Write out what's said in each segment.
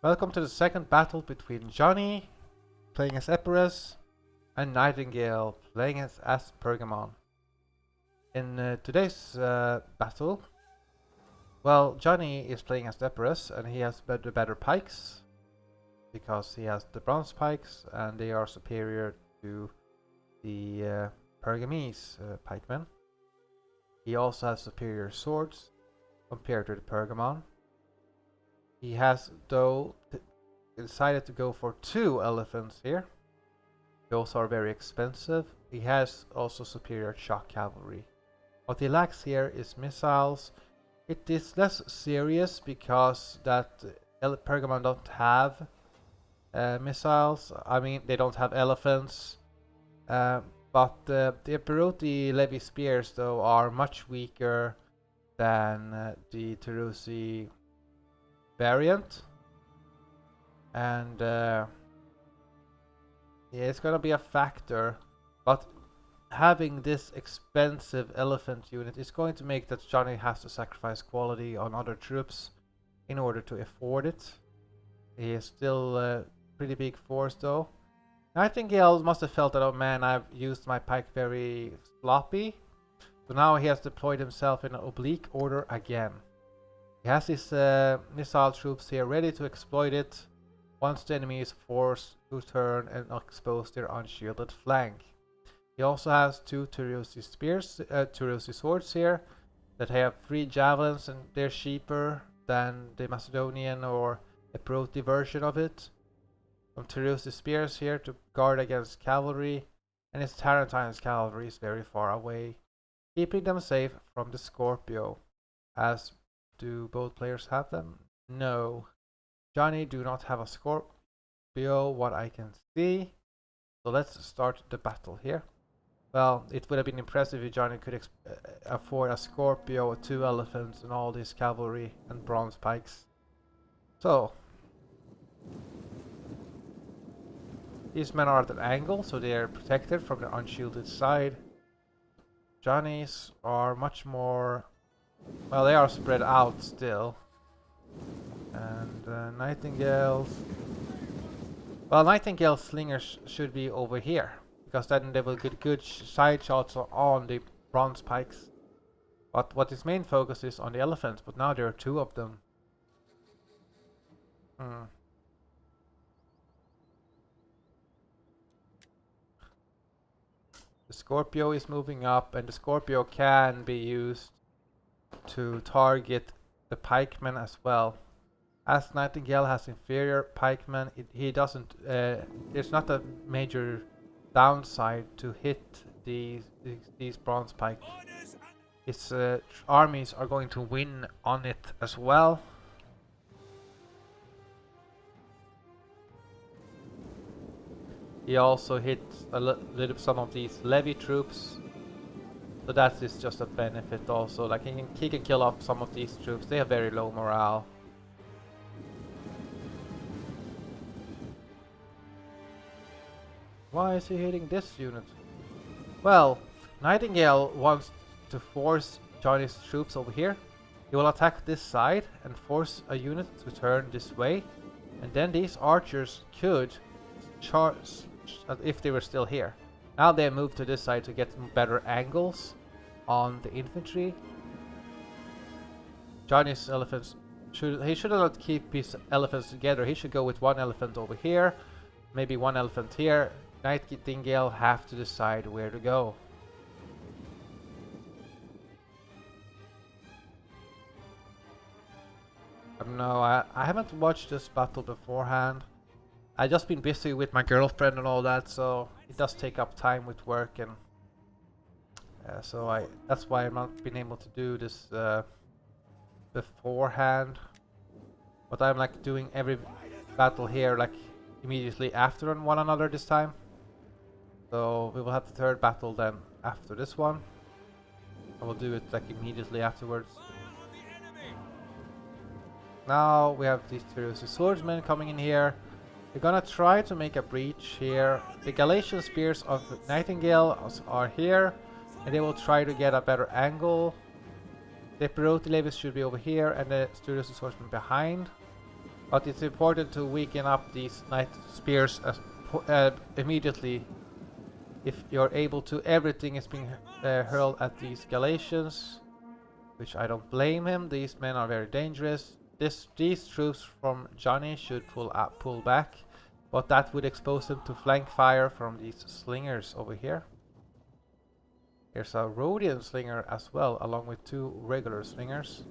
Welcome to the second battle between Johnny, playing as Epirus, and Nightingale, playing as Pergamon. In today's battle, well, Johnny is playing as Epirus, and he has the better pikes, because he has the bronze pikes, and they are superior to the Pergamese pikemen. He also has superior swords compared to the Pergamon. He has, though, decided to go for 2 elephants here. Those are very expensive. He has also superior shock cavalry. What he lacks here is missiles. It is less serious because that Pergamon don't have missiles. I mean, they don't have elephants. But the Epiroti Levy spears, though, are much weaker than the Terusi variant. And yeah, it's gonna be a factor, but having this expensive elephant unit is going to make that Johnny has to sacrifice quality on other troops in order to afford it. He is still a pretty big force though. Nightingale must have felt that, oh man, I've used my pike very sloppy. So now he has deployed himself in an oblique order again. He has his missile troops here ready to exploit it once the enemy is forced to turn and expose their unshielded flank. He also has 2 Terusi spears, Terusi swords here that have 3 javelins, and they're cheaper than the Macedonian or Epiroti version of it. Some Terusi spears here to guard against cavalry, and his Tarantine's cavalry is very far away, keeping them safe from the Scorpio. As do both players have them? No. Johnny do not have a Scorpio, what I can see. So let's start the battle here. Well, it would have been impressive if Johnny could afford a Scorpio, 2 elephants, and all this cavalry and bronze pikes. So, these men are at an angle, so they are protected from the unshielded side. Johnny's are much more, well, they are spread out still. And Nightingale's, well, Nightingale's slingers should be over here, because then they will get good side shots on the bronze pikes. But what his main focus is on the elephants, but now there are 2 of them. The Scorpio is moving up, and the Scorpio can be used to target the pikemen as well. As Nightingale has inferior pikemen, he doesn't. There's not a major downside to hit these bronze pikes. His armies are going to win on it as well. He also hits some of these levy troops, so that is just a benefit also. Like he can kill off some of these troops. They have very low morale. Why is he hitting this unit? Well, Nightingale wants to force Johnny's troops over here. He will attack this side and force a unit to turn this way, and then these archers could charge if they were still here. Now they moved to this side to get better angles on the infantry. Johnny's elephants should not keep his elephants together. He should go with 1 elephant over here, maybe 1 elephant here. Nightingale have to decide where to go. No, I haven't watched this battle beforehand. I just been busy with my girlfriend and all that, so it does take up time with work, and so that's why I've not been able to do this beforehand. But I'm like doing every battle here like immediately after one another this time. So we will have the 3rd battle then after this one. I will do it like immediately afterwards. Now we have these Terusi swordsmen coming in here. They're gonna try to make a breach here. The Galatian spears of Nightingale are here, and they will try to get a better angle. The Epiroti levies should be over here, and the Terusi swordsmen behind. But it's important to weaken up these knight spears as immediately. If you're able to, everything is being hurled at these Galatians, which I don't blame him. These men are very dangerous. These troops from Johnny should pull back, but that would expose them to flank fire from these slingers over here. Here's a Rhodian slinger as well, along with 2 regular slingers.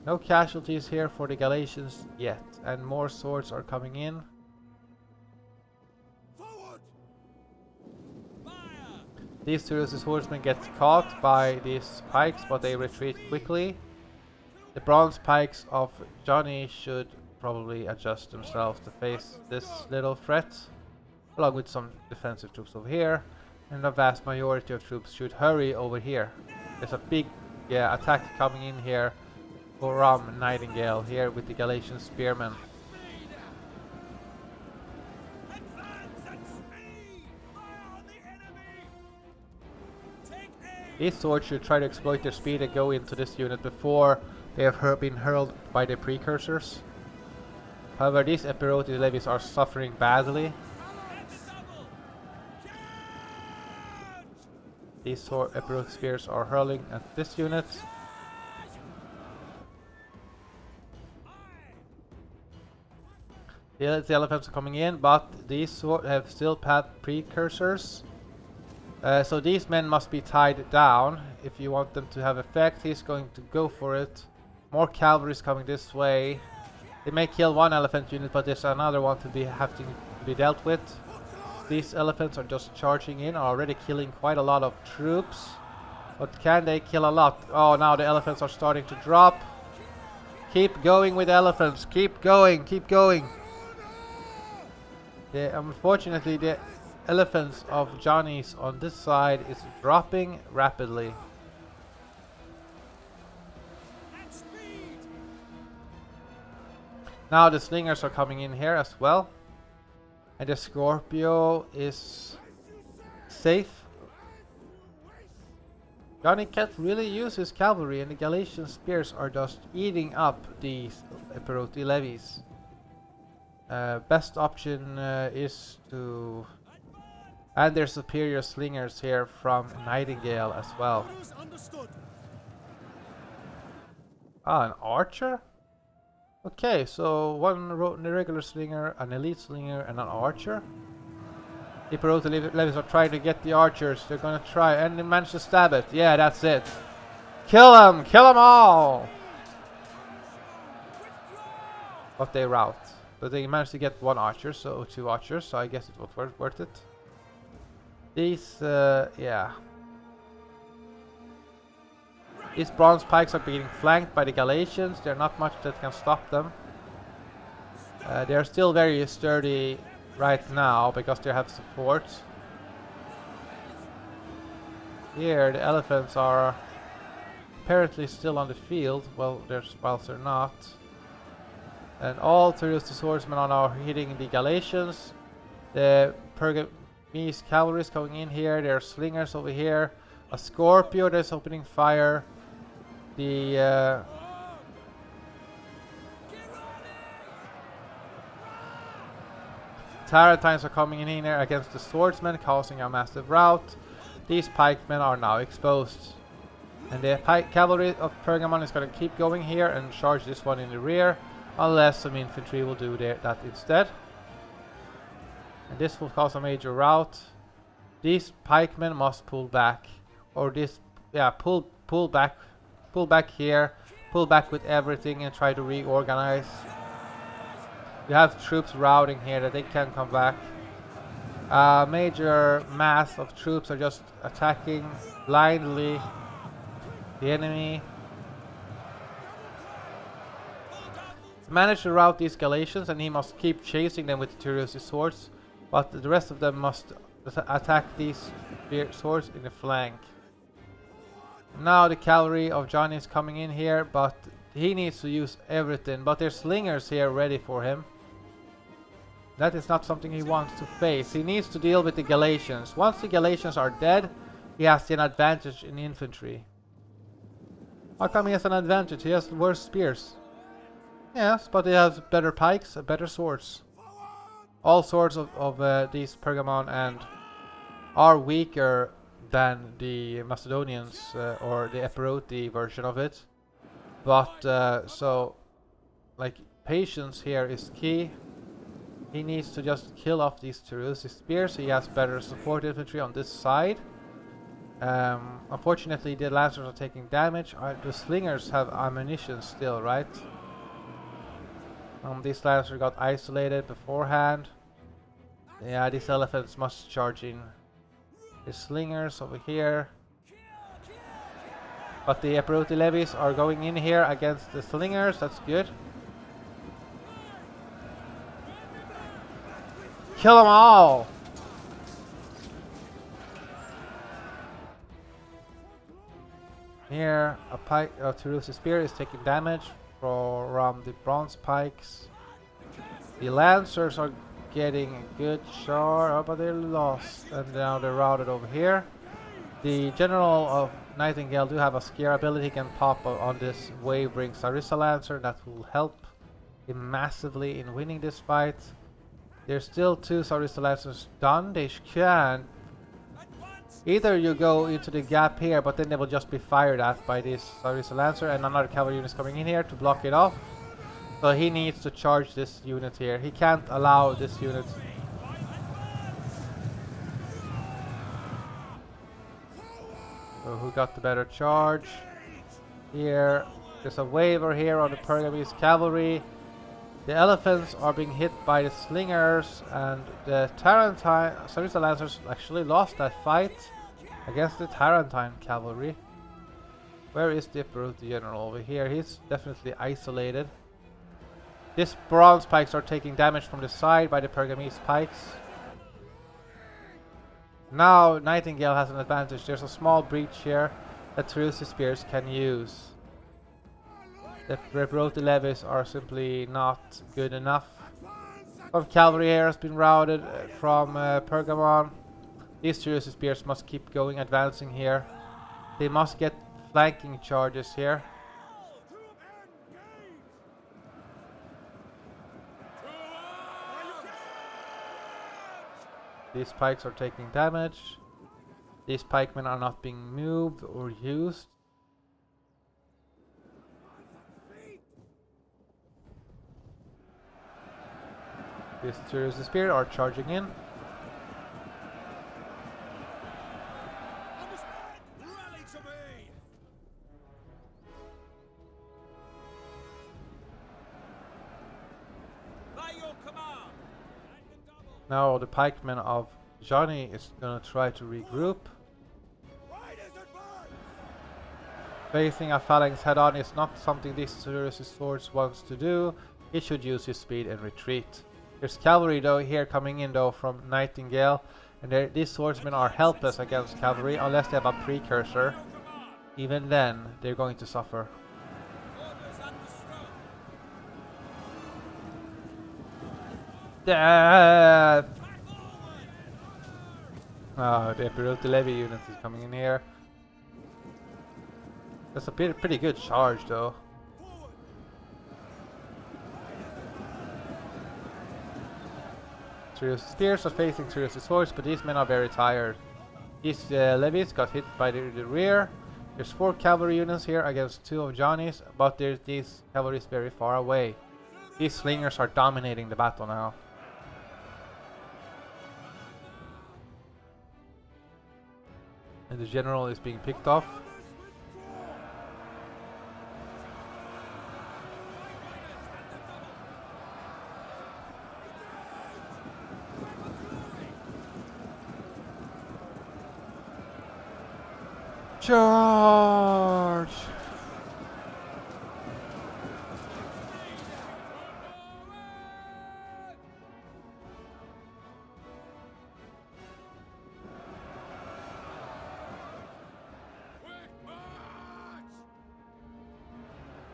No casualties here for the Galatians yet, and more swords are coming in. These Tyreus' horsemen get caught by these pikes, but they retreat quickly. The bronze pikes of Johnny should probably adjust themselves to face this little threat, along with some defensive troops over here. And the vast majority of troops should hurry over here. There's a big attack coming in here from Nightingale here with the Galatian spearmen. These swords should try to exploit their speed and go into this unit before they have been hurled by the precursors. However, these Epirus levies are suffering badly. These Epirus spears are hurling at this unit. The elephants are coming in, but these have still had precursors. So these men must be tied down. If you want them to have effect, he's going to go for it. More cavalry is coming this way. They may kill one elephant unit, but there's another one to have to be dealt with. These elephants are just charging in, are already killing quite a lot of troops. But can they kill a lot? Oh, now the elephants are starting to drop. Keep going with elephants. Keep going. Keep going. Unfortunately, the elephants of Johnny's on this side is dropping rapidly. Now the slingers are coming in here as well. And the Scorpio is safe. Johnny can't really use his cavalry, and the Galatian spears are just eating up these Epirus levies. Best option is to... And there's superior slingers here from Nightingale as well. Ah, an archer? Okay, so one regular slinger, an elite slinger, and an archer. The Epirus levies are trying to get the archers. They're gonna try, and they managed to stab it. Yeah, that's it. Kill them! Kill them all! But they rout. But they managed to get one archer, so 2 archers, so I guess it was worth it. These, yeah. These bronze pikes are being flanked by the Galatians. There's not much that can stop them. They are still very sturdy right now because they have support. Here, the elephants are apparently still on the field. Well, whilst they're not. And all Tyreus swordsmen are now hitting the Galatians. The Pergamese cavalry is coming in here. There are slingers over here. A Scorpio that's opening fire. The Tarentines are coming in here against the swordsmen, causing a massive rout. These pikemen are now exposed. And the cavalry of Pergamon is going to keep going here and charge this one in the rear, unless some infantry will do that instead. And this will cause a major rout. These pikemen must pull back, or pull back here, pull back with everything and try to reorganize. You have troops routing here that they can come back. A major mass of troops are just attacking blindly the enemy. Manage to rout these Galatians, and he must keep chasing them with the Tyreus swords, but the rest of them must attack these swords in the flank. Now the cavalry of Johnny is coming in here, but he needs to use everything. But there's slingers here ready for him. That is not something he wants to face. He needs to deal with the Galatians. Once the Galatians are dead, he has an advantage in infantry. How come he has an advantage? He has worse spears. Yes, but it has better pikes, better swords. All swords of these Pergamon and are weaker than the Macedonians or the Epiroti version of it. But so, like, patience here is key. He needs to just kill off these Terusi spears. He has better support infantry on this side. Unfortunately, the lancers are taking damage. The slingers have ammunition still, right? These lancers got isolated beforehand. Yeah, these elephants must charge in. The slingers over here. But the Epiroti levies are going in here against the slingers. That's good. Kill them all! Here, a pike of Terusi spear is taking damage from the bronze pikes. The lancers are getting a good shot, oh, but they're lost, and now they're routed over here. The general of Nightingale do have a scare ability. He can pop on this wavering Sarissa Lancer. That will help him massively in winning this fight. There's still 2 Sarissa Lancers done. They can either you go into the gap here, but then they will just be fired at by this Sarissa Lancer, and another cavalry unit is coming in here to block it off. So he needs to charge this unit here. He can't allow this unit. So who got the better charge? Here, there's a waver here on the Pergamese cavalry. The elephants are being hit by the slingers, and the Tarentine Sarissa Lancers actually lost that fight against the Tarentine cavalry. Where is the Epiroti general? Over here. He's definitely isolated. These bronze pikes are taking damage from the side by the Pergamese pikes. Now Nightingale has an advantage. There's a small breach here that Terusi spears can use. The Epiroti levies are simply not good enough. Some cavalry here has been routed from Pergamon. These Terusi spears must keep going, advancing here. They must get flanking charges here. These pikes are taking damage. These pikemen are not being moved or used. These Terusi spear are charging in. Now the pikemen of Johnny is gonna try to regroup. Facing a phalanx head-on is not something this Terusi swords wants to do. He should use his speed and retreat. There's cavalry though here coming in though from Nightingale, and these swordsmen are helpless against cavalry unless they have a precursor. Even then, they're going to suffer. Death! Oh, the Epiroti Levy unit is coming in here. That's a pretty good charge though. Terusi spears are facing Terusi swords, but these men are very tired. These levies got hit by the rear. There's 4 cavalry units here against 2 of Johnny's, but there's these cavalry is very far away. These slingers are dominating the battle now. And the general is being picked off. Charge!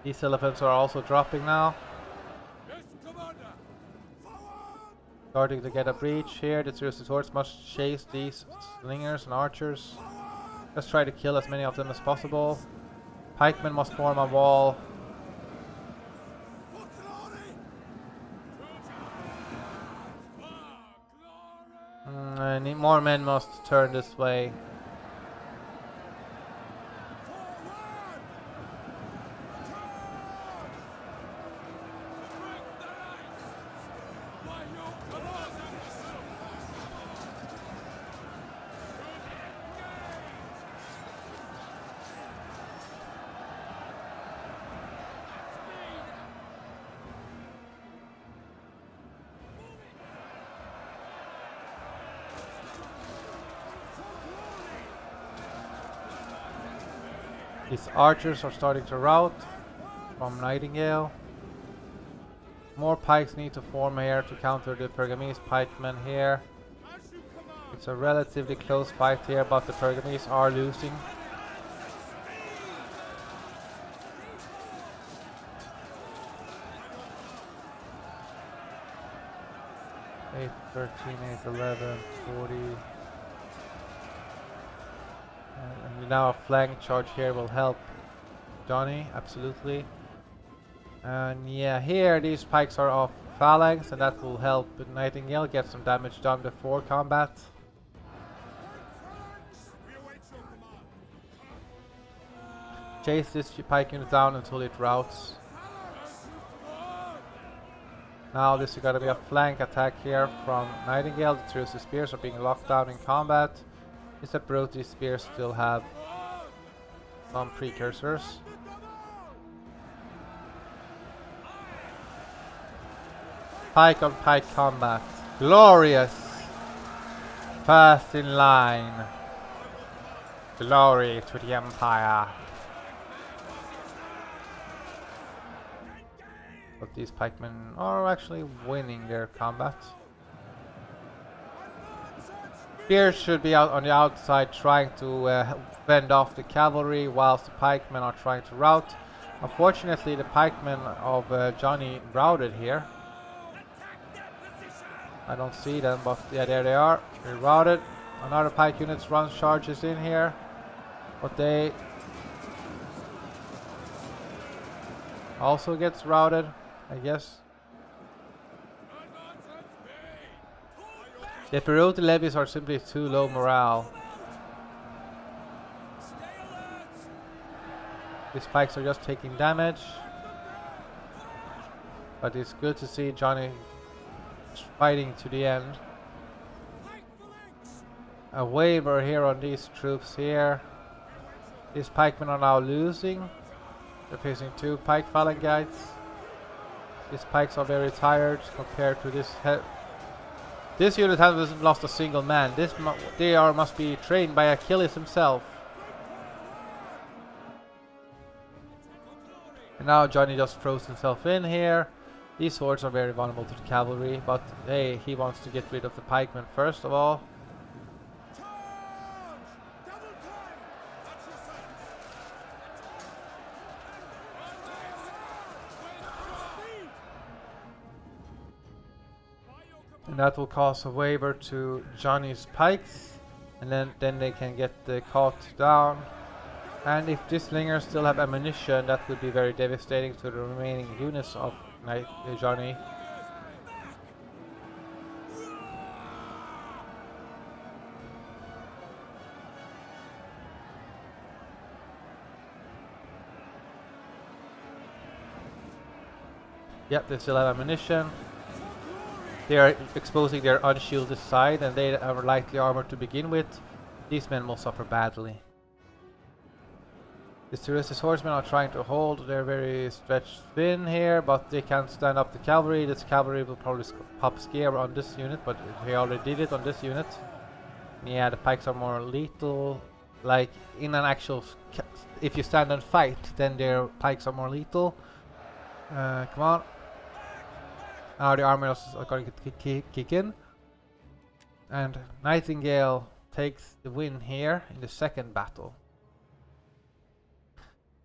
These elephants are also dropping now. Starting to get a breach here. The Terusi swords must chase these slingers and archers. Let's try to kill as many of them as possible. Pikemen must form a wall. More men must turn this way. These archers are starting to rout from Nightingale. More pikes need to form here to counter the Pergamese pikemen here. It's a relatively close fight here, but the Pergamese are losing. Eight, 13, 8, 11, 40. And now a flank charge here will help Johnny, absolutely. And yeah, here these pikes are off phalanx, and that will help Nightingale get some damage done before combat. Chase this pike unit down until it routs. Now this is gonna be a flank attack here from Nightingale. The Tirus spears are being locked down in combat. These Epirus spears still have some precursors. Pike on pike combat. Glorious! First in line. Glory to the Empire. But these pikemen are actually winning their combat. Spears should be out on the outside trying to fend off the cavalry whilst the pikemen are trying to rout. Unfortunately, the pikemen of Johnny routed here. I don't see them, but yeah, there they are. They routed. Another pike unit runs charges in here, but they also gets routed, I guess. The Epirus levies are simply too low morale. These pikes are just taking damage, but it's good to see Johnny fighting to the end. A waiver here on these troops here. These pikemen are now losing. They're facing two pike phalangites. These pikes are very tired compared to this. This unit hasn't lost a single man. They must be trained by Achilles himself. And now Johnny just throws himself in here. These swords are very vulnerable to the cavalry, but hey, he wants to get rid of the pikemen first of all. And that will cause a waiver to Johnny's pikes, and then they can get caught down. And if these slingers still have ammunition, that would be very devastating to the remaining units of Johnny. Yep, they still have ammunition. They are exposing their unshielded side, and they are lightly armored to begin with. These men will suffer badly. The Tirus horsemen are trying to hold. They're very stretched thin here, but they can't stand up the cavalry. This cavalry will probably pop scare on this unit, but they already did it on this unit. Yeah, the pikes are more lethal. Like in an actual, if you stand and fight, then their pikes are more lethal. Come on. Now the armor is going to kick in. And Nightingale takes the win here in the second battle.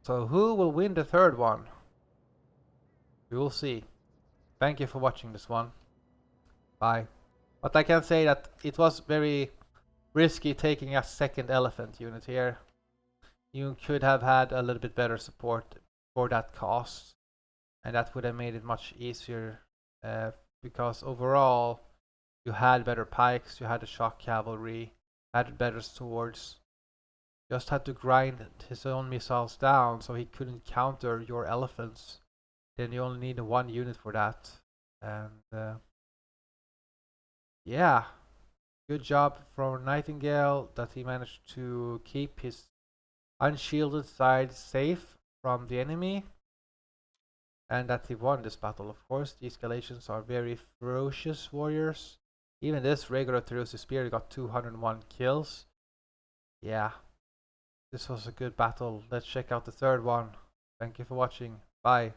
So who will win the third one? We will see. Thank you for watching this one. Bye. But I can say that it was very risky taking a second elephant unit here. You could have had a little bit better support for that cost, and that would have made it much easier because overall You had better pikes, you had the shock cavalry, had better swords. Just had to grind his own missiles down so he couldn't counter your elephants. Then you only need one unit for that. And yeah, good job from Nightingale that he managed to keep his unshielded side safe from the enemy. And that he won this battle. Of course, these Galatians are very ferocious warriors. Even this regular Terusi spear got 201 kills. Yeah, this was a good battle. Let's check out the third one. Thank you for watching. Bye.